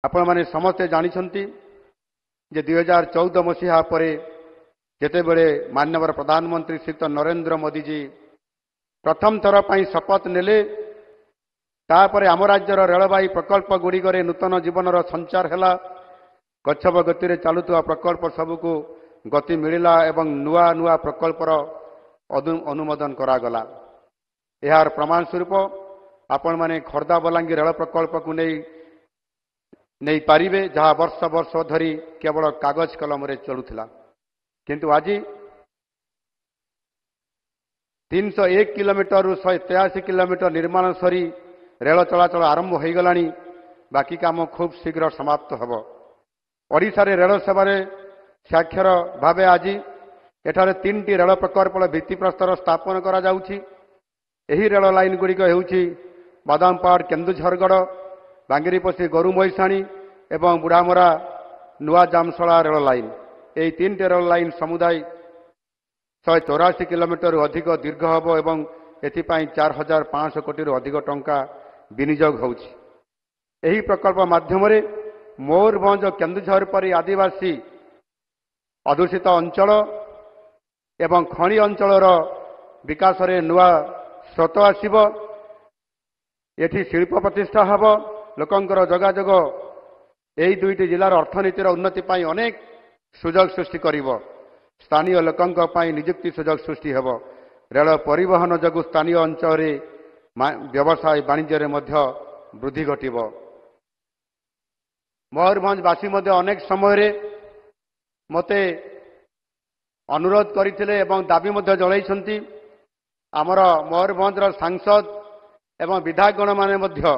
आपण माने समस्ते जानिछंती जे 2014 मसीहा परे जेतेबेले माननीय प्रधानमंत्री श्रीयुक्त नरेंद्र मोदी जी प्रथम थर पर शपथ नेले तापर आम राज्यर रेलवाई प्रकल्प गुड़िकरे नूतन जीवन संचार है गच्छब गति चलुवा प्रकल्प सबको गति मिलला एवं नुआ नुआ प्रकल्पर अनुमोदन करागला। यार प्रमाण स्वरूप आपण माने खोर्धा बलांगीर रेल प्रकल्प को नहीं पारिबे जहाँ वर्ष वर्ष धरी केवल कागज कलम रे चलुथिला किंतु आज 301 किलोमीटर रु 183 किलोमीटर निर्माण सरी रेल चलाचल आरंभ हो गलानी। बाकी काम खूब शीघ्र समाप्त होब। ओडिशा रे रेल सेवा साक्षर भावे आज एठारे 3टी रेल प्रकल्प भित्तिप्रस्तर स्थापन करा जाउछि। एही रेल लाइन गुड़िक हेउछि बादामपाड़ केन्दुझरगढ़ बांगिरीपोशी गोरु मैसाणी एवं बुढ़ामरा नुआ जामसला रेल लाइन। यही 3टी रेल लाइन समुदाय 184 किलोमीटर अधिक दीर्घ हम एवं एथिपाई 4500 कोटी अधिक टंका विनियोग होउछि। एही प्रकल्प माध्यम मयूरभंज केन्दुझर परी आदिवासी अधूषित अंचल एवं खणी अंचलर विकास रे नुआ स्रोत आसिब। एठी शिल्प प्रतिष्ठा हब लोकंकर जोगाजोग यही 2टी जिलार अर्थनीतिर उन्नति पाई अनेक सुजोग सृष्टि करिब। स्थानीय लोकंक पाई नियुक्ति सुजोग सृष्टि हेब। रेल परिवहन जगु स्थानीय अंचल व्यवसाय वाणिज्य मध्य वृद्धि घटिब। मयूरभंजवासी मध्य अनेक समय मते अनुरोध करथिले एवं दाबी मध्य जणाइछंती आमर मयूरभंजर सांसद एवं विधायकगण माने मध्य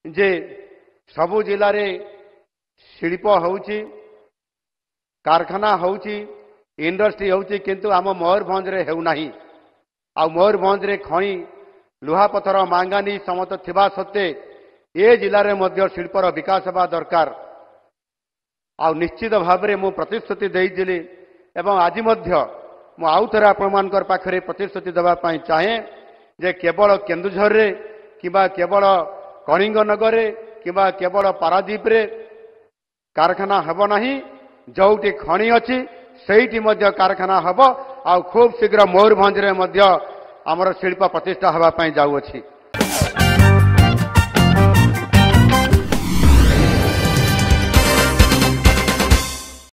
जे सबु जिले रे शिल्प होउची कारखाना होउची इंडस्ट्री होउची किंतु आम मयूरभंज रे हेउ नाही। आ मयूरभंज रे खणी लुहा पथर मांगानी समत थिबा सत्ते ए जिले रे मध्य शिल्पर विकास हेबा दरकार। आ निश्चित भाव में मु प्रतिश्रुति देइजिली एवं आज मध्य मु आउ थरे आपनमानकर पाखरे प्रतिश्रुति देबा पई चाहे जे केवल केन्दुझर रे किबा केवल कलिंगनगर रे किबा केवल पारादीप रे कारखाना हेब नाही। जोटी खणी अछि सेठी मध्य कारखाना हेब। आ खूब शीघ्र मयूरभंज रे मध्य आमर शिल्प प्रतिष्ठा हेबा पई जाउ अछि।